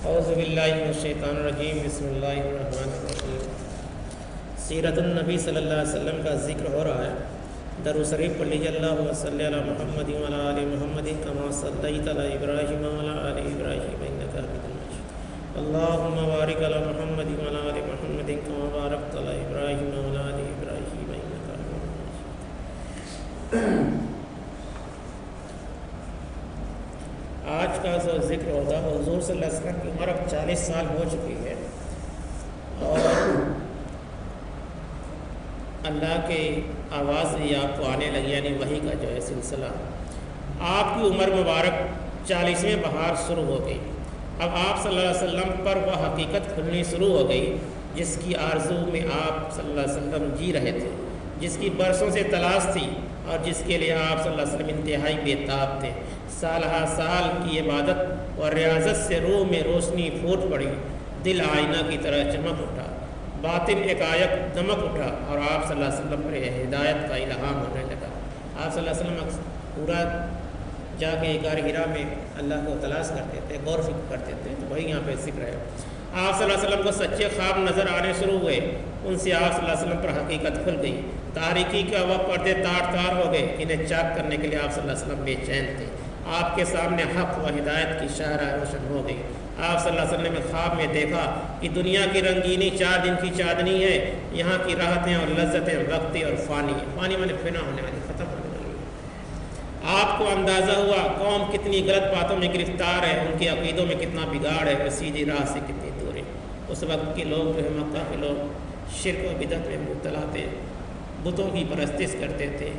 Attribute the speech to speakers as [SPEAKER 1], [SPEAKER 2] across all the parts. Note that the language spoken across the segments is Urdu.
[SPEAKER 1] اعوذ باللہ من الشیطان الرجیم بسم اللہ الرحمن الرحیم۔ سیرت النبی صلی اللہ علیہ وسلم کا ذکر ہو رہا ہے۔ درود شریف پڑھ لیجیے۔ اللہم صلی علی محمد وعلی آل محمد کما صلیت علی ابراہیم وعلی آل ابراہیم انک حمید مجید۔ اللہم بارک علی محمد وعلی آل محمد کما بارکت علی ابراہیم وعلی آل ابراہیم انک حمید مجید۔ آج کا جو ذکر ہوگا حضور صلی اللہ علیہ وسلم کی عمر اب 40 سال ہو چکی ہے، اور اللہ کے آواز بھی آپ کو آنے لگی، یعنی وحی کا جو ہے سلسلہ۔ آپ کی عمر مبارک 40ویں بہار شروع ہو گئی۔ اب آپ صلی اللہ علیہ وسلم پر وہ حقیقت کھلنی شروع ہو گئی جس کی آرزو میں آپ صلی اللہ علیہ وسلم جی رہے تھے، جس کی برسوں سے تلاش تھی، اور جس کے لیے آپ صلی اللہ علیہ وسلم انتہائی بے تاب تھے۔ سال ہر سال کی عبادت اور ریاضت سے روح میں روشنی پھوٹ پڑی، دل آئینہ کی طرح چمک اٹھا، باطن ایک دمک اٹھا، اور آپ صلی اللہ علیہ وسلم پر ہدایت کا الہام ہونے لگا۔ آپ صلی اللہ علیہ وسلم پورا جا کے غار حرا میں اللہ کو تلاش کرتے تھے، غور فکر کرتے تھے، تو وہی یہاں پہ ذکر ہے۔ آپ صلی اللہ علیہ وسلم کو سچے خواب نظر آنے شروع ہوئے، ان سے آپ صلی اللہ علیہ وسلم پر حقیقت کھل گئی۔ تاریکی کا وہ پردے تار تار ہو گئے، انہیں چاک کرنے کے لیے آپ صلی اللہ علیہ وسلم بے چین تھے۔ آپ کے سامنے حق و ہدایت کی شاہراہ روشن ہو گئی۔ آپ صلی اللہ علیہ وسلم نے خواب میں دیکھا کہ دنیا کی رنگینی 4 دن کی چاندنی ہے، یہاں کی راحتیں اور لذتیں وقتی اور فانی ہیں۔ فانی میں فنا ہونے والی، ختم ہونے والی۔ آپ کو اندازہ ہوا قوم کتنی غلط باتوں میں گرفتار ہے، ان کے عقیدوں میں کتنا بگاڑ ہے، وہ سیدھی راہ سے کتنی دور ہے۔ اس وقت کے لوگ جو ہے، مکہ کے لوگ شرک و بدعت میں مبتلا تھے، بتوں کی پرستش کرتے تھے،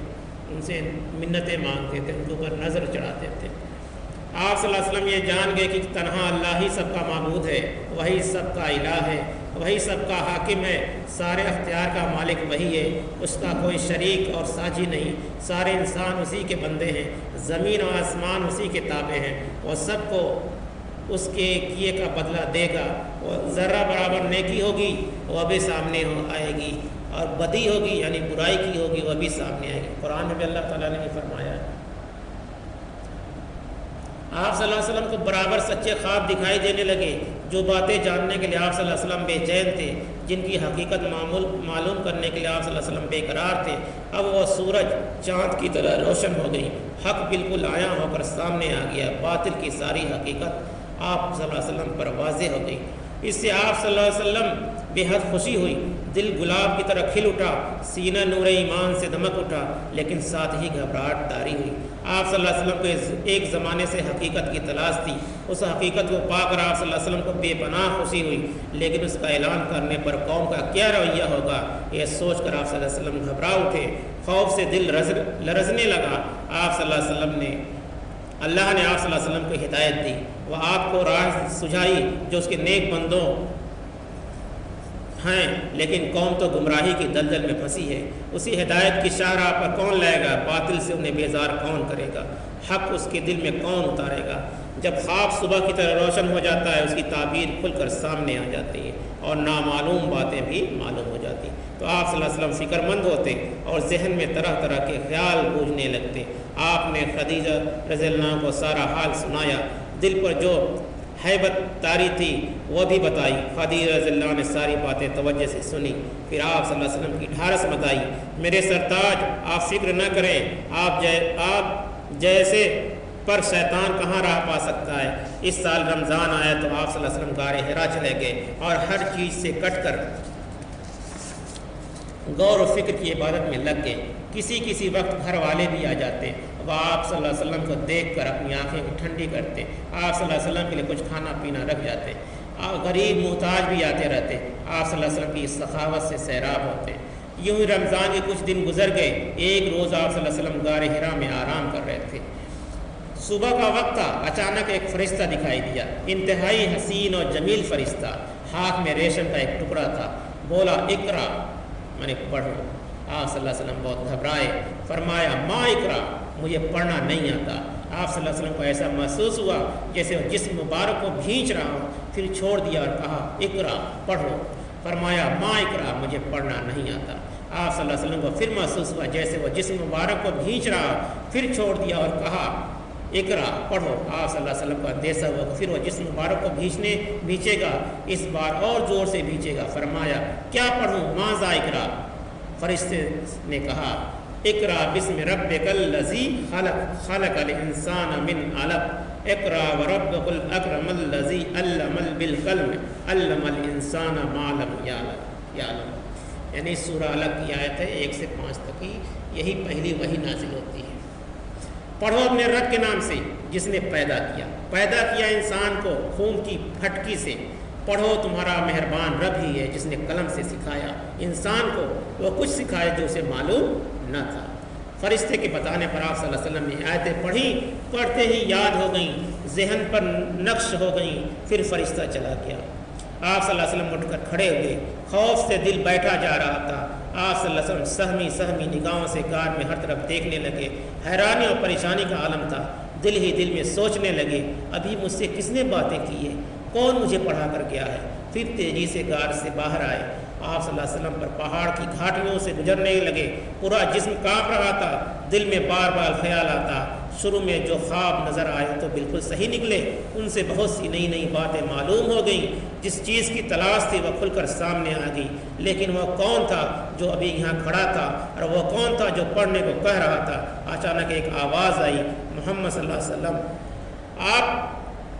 [SPEAKER 1] ان سے منتیں مانگتے تھے، ان کے اوپر نظر چڑھاتے تھے۔ آپ صلی اللہ علیہ وسلم یہ جان گئے کہ تنہا اللہ ہی سب کا معبود ہے، وہی سب کا الہ ہے، وہی سب کا حاکم ہے، سارے اختیار کا مالک وہی ہے، اس کا کوئی شریک اور ساجی نہیں، سارے انسان اسی کے بندے ہیں، زمین و آسمان اسی کے تابع ہیں، وہ سب کو اس کے کیے کا بدلہ دے گا۔ وہ ذرہ برابر نیکی ہوگی وہ بھی سامنے آئے گی، اور بدی ہوگی یعنی برائی کی ہوگی وہ بھی سامنے آئے گی۔ قرآن میں بھی اللہ تعالیٰ نے یہ فرمایا ہے۔ آپ صلی اللہ علیہ وسلم کو برابر سچے خواب دکھائی دینے لگے، جو باتیں جاننے کے لیے آپ صلی اللہ علیہ وسلم بے چین تھے، جن کی حقیقت معلوم کرنے کے لیے آپ صلی اللہ علیہ وسلم بے قرار تھے، اب وہ سورج چاند کی طرح روشن ہو گئی۔ حق بالکل عیاں ہو کر سامنے آ گیا، باطل کی ساری حقیقت آپ صلی اللہ علیہ وسلم پر واضح ہو گئی۔ اس سے آپ صلی اللہ علیہ وسلم بے حد خوشی ہوئی، دل گلاب کی طرح کھل اٹھا، سینہ نور ایمان سے دمک اٹھا، لیکن ساتھ ہی گھبراہٹ طاری ہوئی۔ آپ صلی اللہ علیہ وسلم کو ایک زمانے سے حقیقت کی تلاش تھی، اس حقیقت کو پا کر آپ صلی اللہ علیہ وسلم کو بے پناہ خوشی ہوئی، لیکن اس کا اعلان کرنے پر قوم کا کیا رویہ ہوگا، یہ سوچ کر آپ صلی اللہ علیہ وسلم گھبرا اٹھے، خوف سے دل لرزنے لگا۔ آپ صلی اللہ علیہ وسلم نے اللہ نے آپ صلی اللہ علیہ وسلم کو ہدایت دی، وہ آپ کو راہ سجھائی جو اس کے نیک بندوں ہیں، لیکن قوم تو گمراہی کی دلدل میں پھنسی ہے۔ اسی ہدایت کی شاہراہ پر کون لائے گا، باطل سے انہیں بیزار کون کرے گا، حق اس کے دل میں کون اتارے گا۔ جب خواب صبح کی طرح روشن ہو جاتا ہے، اس کی تعبیر کھل کر سامنے آ جاتی ہے، اور نامعلوم باتیں بھی معلوم ہو جاتی، تو آپ صلی اللہ علیہ وسلم فکر مند ہوتے اور ذہن میں طرح طرح کے خیال بوجھنے لگتے۔ آپ نے خدیجہ رضی اللہ عنہ کو سارا حال سنایا، دل پر جو ہیبت طاری تھی وہ بھی بتائی۔ خدیجہ رضی اللہ عنہ نے ساری باتیں توجہ سے سنی، پھر آپ صلی اللہ علیہ وسلم کی ڈھارس بتائی۔ میرے سرتاج، آپ فکر نہ کریں، آپ جیسے پر شیطان کہاں راہ پا سکتا ہے۔ اس سال رمضان آیا تو آپ صلی اللہ علیہ وسلم غار حرا چلے گئے، اور ہر چیز سے کٹ کر غور و فکر کی عبادت میں لگ گئے۔ کسی وقت گھر والے بھی آ جاتے، وہ آپ صلی اللہ علیہ وسلم کو دیکھ کر اپنی آنکھیں کو ٹھنڈی کرتے، آپ صلی اللہ علیہ وسلم کے لیے کچھ کھانا پینا رکھ جاتے، غریب محتاج بھی آتے رہتے، آپ صلی اللہ علیہ وسلم کی اس سخاوت سے سیراب ہوتے۔ یوں ہی رمضان کے کچھ دن گزر گئے۔ ایک روز آپ صلی اللہ علیہ وسلم غار حرا میں آرام کر رہے تھے، صبح کا وقت تھا، اچانک ایک فرشتہ دکھائی دیا، انتہائی حسین اور جمیل فرشتہ، ہاتھ میں ریشم کا ایک ٹکڑا تھا، بولا اقرا، میں نے پڑھو۔ آپ صلی اللہ علیہ وسلم بہت گھبرائے، فرمایا ما اقرا، مجھے پڑھنا نہیں آتا۔ آپ صلی اللہ علیہ وسلم کو ایسا محسوس ہوا جیسے وہ جسم مبارک کو بھینچ رہا ہو، پھر چھوڑ دیا اور کہا اقرا، پڑھو۔ فرمایا ما اقرا، مجھے پڑھنا نہیں آتا۔ آپ صلی اللہ علیہ وسلم کو پھر محسوس ہوا جیسے وہ جسم مبارک کو بھینچ رہا، پھر چھوڑ دیا اور کہا اقرا پڑھو۔ آپ صلی اللہ علیہ وسلم کو اندیشہ ہوا، پھر وہ جسم مبارک کو بھیجے گا، اس بار اور زور سے بھیجے گا۔ فرمایا کیا پڑھوں؟ ماذا اقرا؟ فرشتے نے کہا اقرا بسم ربک الذی خلق، خلق الانسان من علق، اقرا وربک الاکرم الذی علم بالقلم، علم الانسان ما لم یعلم۔ یعنی سورہ علق کی آیت ہے 1 سے 5 تک کی، یہی پہلی وحی نازل ہوتی ہے۔ پڑھو اپنے رب کے نام سے جس نے پیدا کیا انسان کو خون کی پھٹکی سے۔ پڑھو تمہارا مہربان رب ہی ہے جس نے قلم سے سکھایا انسان کو وہ کچھ سکھائے جو اسے معلوم نہ تھا۔ فرشتے کے بتانے پر آپ صلی اللہ علیہ وسلم نے آیتیں پڑھی، پڑھتے ہی یاد ہو گئیں، ذہن پر نقش ہو گئیں، پھر فرشتہ چلا گیا۔ آپ صلی اللہ علیہ وسلم اٹھ کر کھڑے ہوئے، خوف سے دل بیٹھا جا رہا تھا۔ آپ صلی اللہ علیہ وسلم سہمی نگاہوں سے غار میں ہر طرف دیکھنے لگے، حیرانی اور پریشانی کا عالم تھا۔ دل ہی دل میں سوچنے لگے ابھی مجھ سے کس نے باتیں کی ہیں، کون مجھے پڑھا کر گیا ہے۔ پھر تیزی سے غار سے باہر آئے، آپ صلی اللہ علیہ وسلم پر پہاڑ کی گھاٹیوں سے گزرنے لگے، پورا جسم کانپ رہا تھا، دل میں بار بار خیال آتا شروع میں جو خواب نظر آئے تو بالکل صحیح نکلے، ان سے بہت سی نئی باتیں معلوم ہو گئیں، جس چیز کی تلاش تھی وہ کھل کر سامنے آ گئی، لیکن وہ کون تھا جو ابھی یہاں کھڑا تھا اور وہ کون تھا جو پڑھنے کو کہہ رہا تھا۔ اچانک ایک آواز آئی، محمد صلی اللہ علیہ وسلم۔ آپ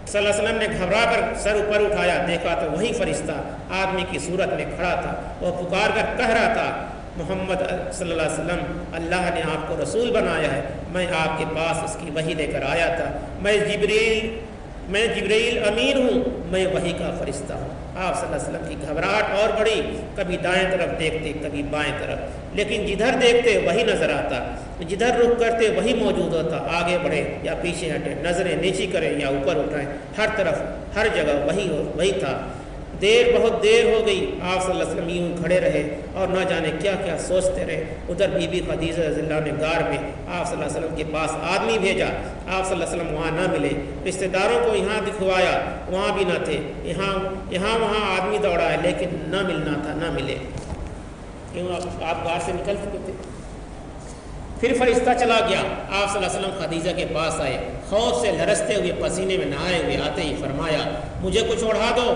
[SPEAKER 1] صلی اللہ علیہ وسلم نے گھبرا کر سر اوپر اٹھایا، دیکھا تو وہی فرشتہ آدمی کی صورت میں کھڑا تھا، وہ پکار کر کہہ رہا تھا محمد صلی اللہ علیہ وسلم، اللہ نے آپ کو رسول بنایا ہے، میں آپ کے پاس اس کی وحی لے کر آیا تھا، میں جبریل امین ہوں، میں وحی کا فرشتہ ہوں۔ آپ صلی اللہ علیہ وسلم کی گھبراہٹ اور بڑھی، کبھی دائیں طرف دیکھتے کبھی بائیں طرف، لیکن جدھر دیکھتے وہی نظر آتا، جدھر رخ کرتے وہی موجود ہوتا۔ آگے بڑھے یا پیچھے ہٹے، نظریں نیچی کریں یا اوپر اٹھائیں، ہر طرف ہر جگہ وہی تھا۔ بہت دیر ہو گئی، آپ صلی اللہ علیہ وسلم یوں کھڑے رہے اور نہ جانے کیا کیا سوچتے رہے۔ ادھر بی بی خدیجہ رضی اللہ عنہا نے غار میں آپ صلی اللہ علیہ وسلم کے پاس آدمی بھیجا، آپ صلی اللہ علیہ وسلم وہاں نہ ملے، رشتہ داروں کو یہاں دکھوایا، وہاں بھی نہ تھے، یہاں وہاں آدمی دوڑا ہے لیکن نہ ملنا تھا، نہ ملے، کیوں آپ غار سے نکل چکے تھے۔ پھر فرشتہ چلا گیا، آپ صلی اللہ علیہ وسلم خدیجہ کے پاس آئے، خوف سے لرزتے ہوئے پسینے میں نہائے ہوئے آتے ہی فرمایا مجھے کچھ اوڑھا دو۔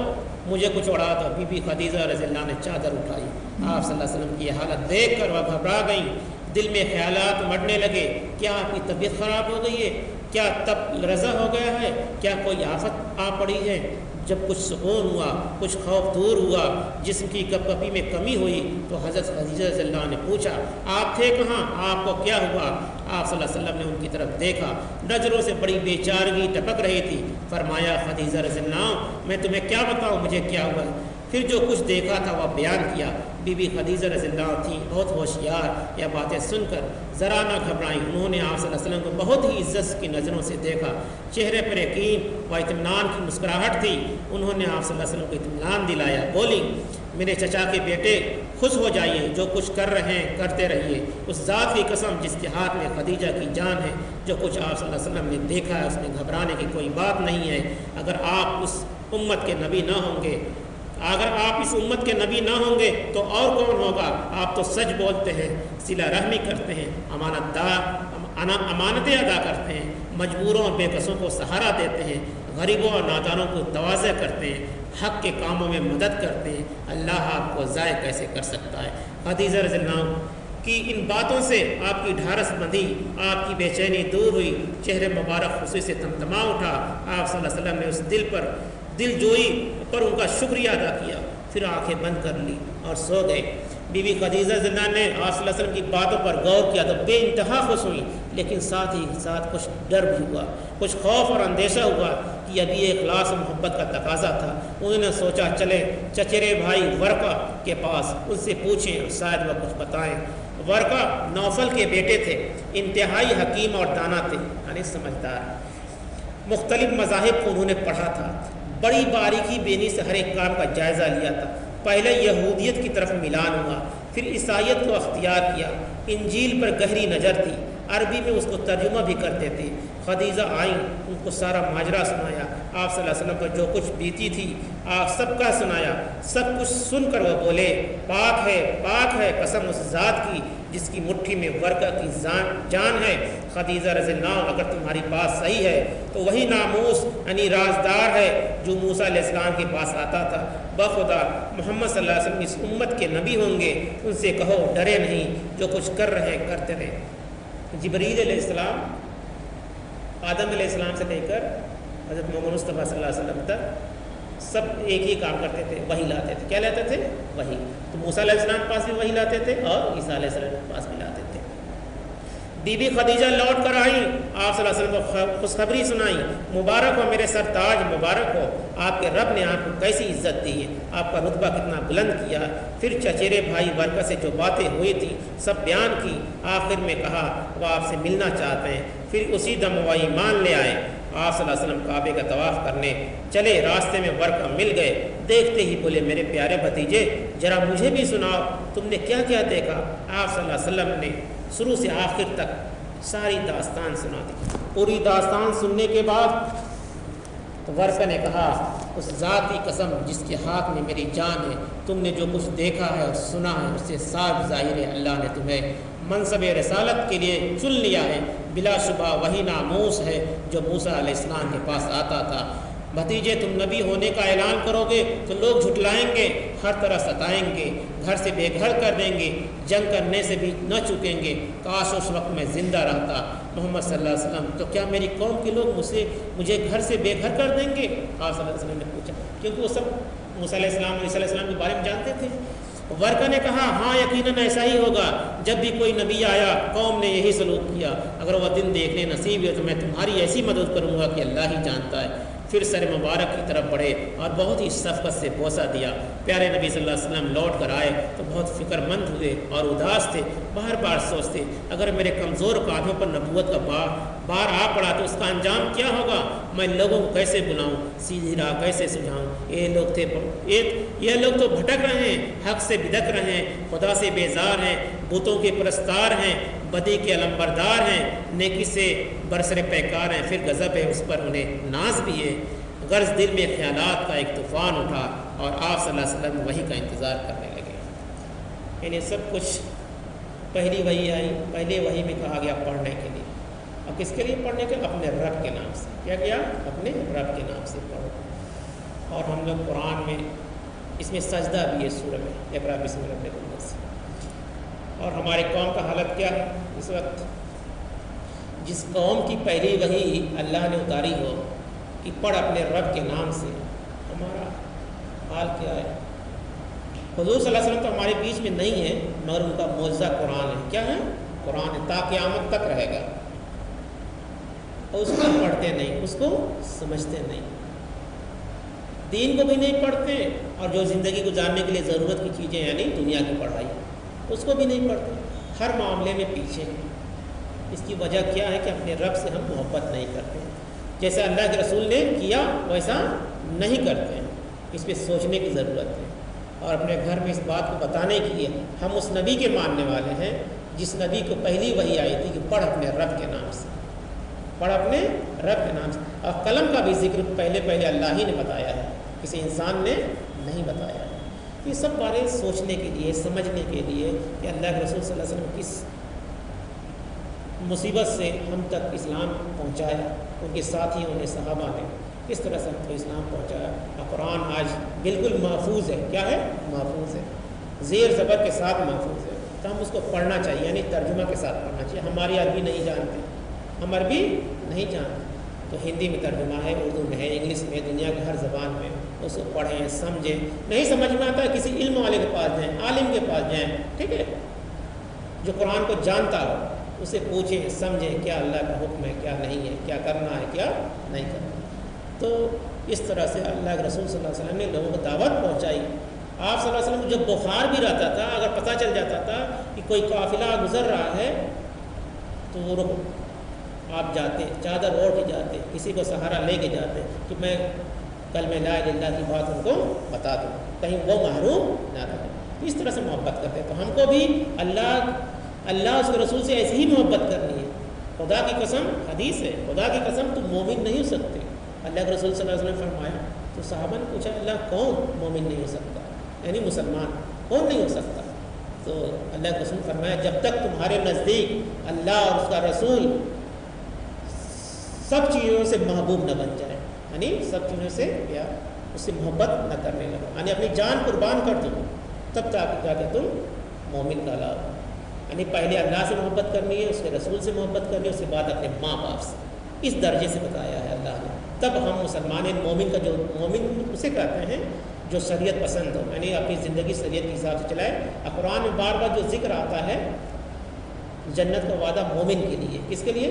[SPEAKER 1] بی بی خدیجہ رضی اللہ نے چادر اٹھائی، آپ صلی اللہ علیہ وسلم کی یہ حالت دیکھ کر وہ گھبرا گئیں، دل میں خیالات مڑنے لگے، کیا آپ کی طبیعت خراب ہو گئی ہے، کیا تب رضا ہو گیا ہے، کیا کوئی آفت آ پڑی ہے۔ جب کچھ سکون ہوا، کچھ خوف دور ہوا، جسم کی کپ کپی میں کمی ہوئی تو حضرت خدیجہ رضی اللہ عنہ نے پوچھا آپ تھے کہاں، آپ کو کیا ہوا؟ آپ صلی اللہ علیہ وسلم نے ان کی طرف دیکھا، نظروں سے بڑی بے چارگی ٹپک رہی تھی۔ فرمایا خدیجہ رضی اللہ عنہ میں تمہیں کیا بتاؤں مجھے کیا ہوا ہے۔ پھر جو کچھ دیکھا تھا وہ بیان کیا۔ بی بی خدیجہ رضی اللہ عنہ تھیں بہت ہوشیار، یہ باتیں سن کر ذرا نہ گھبرائیں، انہوں نے آپ صلی اللہ علیہ وسلم کو بہت ہی عزت کی نظروں سے دیکھا، چہرے پر یقین و اطمینان کی مسکراہٹ تھی، انہوں نے آپ صلی اللہ علیہ وسلم کو اطمینان دلایا، بولی میرے چچا کے بیٹے خوش ہو جائیے، جو کچھ کر رہے ہیں کرتے رہیے، اس ذات کی قسم جس کے ہاتھ میں خدیجہ کی جان ہے، جو کچھ آپ صلی اللہ علیہ وسلم نے دیکھا ہے اس میں گھبرانے کی کوئی بات نہیں ہے۔ اگر آپ اس امت کے نبی نہ ہوں گے، اگر آپ اس امت کے نبی نہ ہوں گے تو اور کون ہوگا؟ آپ تو سچ بولتے ہیں، صلہ رحمی کرتے ہیں، امانتیں ادا کرتے ہیں، مجبوروں اور بے کسوں کو سہارا دیتے ہیں، غریبوں اور ناداروں کو تواضع کرتے ہیں، حق کے کاموں میں مدد کرتے ہیں، اللہ آپ کو ضائع کیسے کر سکتا ہے۔ خدیجہ رضی اللہ عنہ کی ان باتوں سے آپ کی ڈھارس بندھی، آپ کی بے چینی دور ہوئی، چہرے مبارک خوشی سے تمتما اٹھا۔ آپ صلی اللہ علیہ وسلم نے اس دل جوئی پر ان کا شکریہ ادا کیا، پھر آنکھیں بند کر لی اور سو گئے۔ بی بی خدیجہ رضی اللہ نے آپ صلی اللہ علیہ وسلم کی باتوں پر غور کیا تو بے انتہا خوش ہوئی، لیکن ساتھ ہی ساتھ کچھ ڈر بھی ہوا، کچھ خوف اور اندیشہ ہوا کہ ابھی اخلاص و محبت کا تقاضا تھا۔ انہوں نے سوچا چلے چچیرے بھائی ورقہ کے پاس، ان سے پوچھیں شاید وہ کچھ بتائیں۔ ورقہ نوفل کے بیٹے تھے، انتہائی حکیم اور دانا تھے، یعنی سمجھدار، مختلف مذاہب کو انہوں نے پڑھا تھا، بڑی باریکی بینی سے ہر ایک کام کا جائزہ لیا تھا۔ پہلے یہودیت کی طرف میلان ہوا، پھر عیسائیت کو اختیار کیا، انجیل پر گہری نظر تھی، عربی میں اس کو ترجمہ بھی کرتے تھے۔ خدیجہ آئیں، ان کو سارا ماجرا سنایا، آپ صلی اللہ علیہ وسلم پر جو کچھ بیتی تھی آپ سب کا سنایا۔ سب کچھ سن کر وہ بولے پاک ہے قسم اس ذات کی جس کی مٹھی میں ورقہ کی جان ہے، خدیجہ رضی اللہ عنہ اگر تمہاری بات صحیح ہے تو وہی ناموس یعنی رازدار ہے جو موسیٰ علیہ السلام کے پاس آتا تھا، بخدا محمد صلی اللہ علیہ وسلم اس امت کے نبی ہوں گے، ان سے کہو ڈرے نہیں، جو کچھ کر رہے کرتے رہے۔ جبریل علیہ السلام آدم علیہ السلام سے لے کر حضرت محمد مصطفیٰ صلی اللہ علیہ وسلم تک سب ایک ہی کام کرتے تھے، وہی لاتے تھے۔ کیا لاتے تھے؟ وہی۔ تو موسیٰ علیہ السلام کے پاس بھی وہی لاتے تھے اور عیسیٰ علیہ السلام کے پاس بھی لاتے تھے۔ بی بی خدیجہ لوٹ کر آئیں، آپ صلی اللہ علیہ وسلم کو خوشخبری سنائیں، مبارک ہو میرے سرتاج، مبارک ہو، آپ کے رب نے آپ کو کیسی عزت دی ہے، آپ کا رتبہ کتنا بلند کیا۔ پھر چچیرے بھائی ورقہ سے جو باتیں ہوئی تھیں سب بیان کی، آخر میں کہا وہ آپ سے ملنا چاہتے ہیں۔ پھر اسی دم وہ ایمان لے آئے۔ آپ صلی اللہ علیہ وسلم کعبے کا طواف کرنے چلے، راستے میں ورقہ مل گئے، دیکھتے ہی بولے میرے پیارے بھتیجے ذرا مجھے بھی سناؤ، تم نے کیا کیا دیکھا؟ آپ صلی اللہ علیہ وسلم نے شروع سے آخر تک ساری داستان سنا دی۔ پوری داستان سننے کے بعد ورقہ نے کہا اس ذات کی قسم جس کے ہاتھ میں میری جان ہے، تم نے جو کچھ دیکھا ہے اور سنا ہے اس سے صاف ظاہر ہے اللہ نے تمہیں منصب رسالت کے لیے چن لیا ہے، بلا شبہ وہی ناموس ہے جو موسیٰ علیہ السلام کے پاس آتا تھا۔ بھتیجے تم نبی ہونے کا اعلان کرو گے تو لوگ جھٹلائیں گے، ہر طرح ستائیں گے، گھر سے بے گھر کر دیں گے، جنگ کرنے سے بھی نہ چکیں گے۔ کاش اس وقت میں زندہ رہتا محمد صلی اللہ علیہ وسلم، تو کیا میری قوم کے لوگ مجھے گھر سے بے گھر کر دیں گے؟ آپ صلی اللہ علیہ وسلم نے پوچھا، کیونکہ وہ سب موسیٰ علیہ السلام اور عیسیٰ علیہ السلام کے بارے میں جانتے تھے۔ ورقہ نے کہا ہاں یقیناً ایسا ہی ہوگا، جب بھی کوئی نبی آیا قوم نے یہی سلوک کیا، اگر وہ دن دیکھنے نصیب ہے تو میں تمہاری ایسی مدد کروں گا کہ اللہ ہی جانتا ہے۔ پھر سر مبارک کی طرف بڑھے اور بہت ہی شفقت سے بوسہ دیا۔ پیارے نبی صلی اللہ علیہ وسلم لوٹ کر آئے تو بہت فکر مند ہوئے اور اداس تھے، بار بار سوچتے اگر میرے کمزور کاندھوں پر نبوت کا بار آ پڑا تو اس کا انجام کیا ہوگا، میں لوگوں کو کیسے بلاؤں، سیدھی راہ کیسے سجھاؤں؟ یہ لوگ تو بھٹک رہے ہیں، حق سے بدک رہے ہیں، خدا سے بیزار ہیں، بتوں کے پرستار ہیں، بدی کے علمبردار ہیں، نیکی سے برسر پیکار ہیں۔ پھر غضب ہے اس پر انہیں ناز بھی ہے، غرض دل میں خیالات کا ایک طوفان اٹھا اور آپ صلی اللہ علیہ وسلم وحی کا انتظار کرنے لگے۔ یعنی سب کچھ پہلی وحی آئی، پہلے وحی میں کہا گیا پڑھنے کے لیے، اور کس کے لیے پڑھنے کے؟ اپنے رب کے نام سے۔ کیا کیا؟ اپنے رب کے نام سے پڑھو۔ اور ہم لوگ قرآن میں اس میں سجدہ بھی ہے سورہ میں، اقرأ بسم ربک الذی۔ اور ہماری قوم کا حالت کیا ہے اس وقت؟ جس قوم کی پہلی وحی اللہ نے اتاری ہو کہ پڑھ اپنے رب کے نام سے، ہمارا حال کیا ہے؟ حضور صلی اللہ علیہ وسلم تو ہمارے بیچ میں نہیں ہے، مگر ان کا معجزہ قرآن ہے۔ کیا ہے؟ قرآن ہے، تا قیامت تک رہے گا، اور اس کو پڑھتے نہیں، اس کو سمجھتے نہیں، دین کو بھی نہیں پڑھتے، اور جو زندگی گزارنے کے لیے ضرورت کی چیزیں یعنی دنیا کی پڑھائی اس کو بھی نہیں پڑھتے، ہر معاملے میں پیچھے ہیں۔ اس کی وجہ کیا ہے کہ اپنے رب سے ہم محبت نہیں کرتے، جیسا اللہ کے رسول نے کیا ویسا نہیں کرتے ہیں۔ اس پہ سوچنے کی ضرورت ہے، اور اپنے گھر میں اس بات کو بتانے کے لیے ہم اس نبی کے ماننے والے ہیں جس نبی کو پہلی وحی آئی تھی کہ پڑھ اپنے رب کے نام سے، پڑھ اپنے رب کے نام سے۔ اور قلم کا بھی ذکر پہلے اللہ ہی نے بتایا ہے، کسی انسان نے نہیں بتایا ہے۔ یہ سب بارے سوچنے کے لیے، سمجھنے کے لیے کہ اللہ کے رسول صلی اللہ علیہ وسلم کس مصیبت سے ہم تک اسلام پہنچایا، ان کے ساتھیوں نے، صحابہ نے کس طرح سے ہم کو اسلام پہنچایا۔ اور قرآن آج بالکل محفوظ ہے۔ کیا ہے؟ محفوظ ہے، زیر زبر کے ساتھ محفوظ ہے۔ تو ہم اس کو پڑھنا چاہیے، یعنی ترجمہ کے ساتھ پڑھنا چاہیے۔ ہماری عربی نہیں جانتے، ہم عربی نہیں جانتے تو ہندی میں ترجمہ ہے، اردو میں ہے، انگلش میں، دنیا کی ہر زبان میں، اس کو پڑھیں، سمجھیں۔ نہیں سمجھ میں آتا ہے کسی علم والے کے پاس جائیں، عالم کے پاس جائیں، ٹھیک ہے، جو قرآن کو جانتا ہو، اسے پوچھیں، سمجھیں کیا اللہ کا حکم ہے، کیا نہیں ہے، کیا کرنا ہے، کیا نہیں کرنا۔ تو اس طرح سے اللہ کے رسول صلی اللہ علیہ وسلم نے لوگوں کو دعوت پہنچائی۔ آپ صلی اللہ علیہ وسلم جب بخار بھی رہتا تھا، اگر پتہ چل جاتا تھا کہ کوئی قافلہ گزر رہا ہے تو وہ آپ جاتے، چادر اوڑھ کے جاتے، کسی کو سہارا لے کے جاتے کہ میں کلمہ لا الہ الا اللہ کی بات ان کو بتا دوں، کہیں وہ محروم نہ رہے۔ اس طرح سے محبت کرتے ہیں۔ تو ہم کو بھی اللہ اس کے رسول سے ایسی ہی محبت کرنی ہے۔ خدا کی قسم، حدیث ہے، خدا کی قسم تم مومن نہیں ہو سکتے۔ اللہ کے رسول صلی اللہ علیہ وسلم نے فرمایا، تو صحابہ نے پوچھا اللہ کون مومن نہیں ہو سکتا، یعنی مسلمان کون نہیں ہو سکتا؟ تو اللہ کے رسول نے فرمایا جب تک تمہارے نزدیک اللہ اور اس کا رسول سب چیزوں سے محبوب نہ بن جائے، یعنی سب چیزوں سے یا اس سے محبت نہ کرنے لگو، یعنی اپنی جان قربان کر دو، تب جا کے تم مومن کہلاؤ۔ یعنی پہلے اللہ سے محبت کرنی ہے، اس کے رسول سے محبت کرنی ہے، اس کے بعد اپنے ماں باپ سے، اس درجے سے بتایا ہے اللہ نے، تب ہم مسلمان ہیں۔ مومن کا جو مومن اسے کہتے ہیں جو شریعت پسند ہو، یعنی اپنی زندگی شریعت کے حساب سے چلائے۔ قرآن میں بار بار جو ذکر آتا ہے جنت کا وعدہ مومن کے لیے، کس کے لیے؟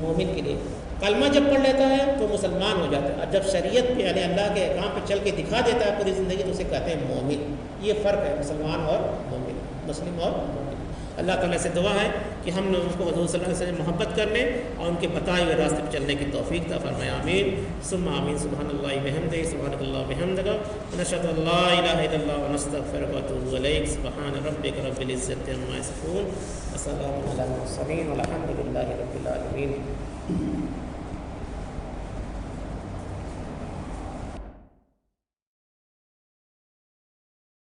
[SPEAKER 1] مومن کے لیے۔ کلمہ جب پڑھ لیتا ہے تو مسلمان ہو جاتا ہے، اور جب شریعت پہ یعنی اللہ کے احکام پہ چل کے دکھا دیتا ہے پوری زندگی تو اسے کہتے ہیں مومن۔ یہ فرق ہے مسلمان اور مومن، مسلم اور مومن۔ اللہ تعالیٰ سے دعا ہے کہ ہم لوگوں کو حضور صلی اللہ علیہ وسلم محبت کرنے اور ان کے بتائے ہوئے راستے پہ چلنے کی توفیق عطا فرمائے، آمین ثم آمین۔ سبحان اللہ بحمدہ، سبحانک اللہ بحمدک، ونشہد ان لا الہ الا اللہ ونستغفرک ونتوب الیک۔ سبحان ربک رب العزۃ عما یصفون، وسلام علی المرسلین، والحمد للہ رب العالمین۔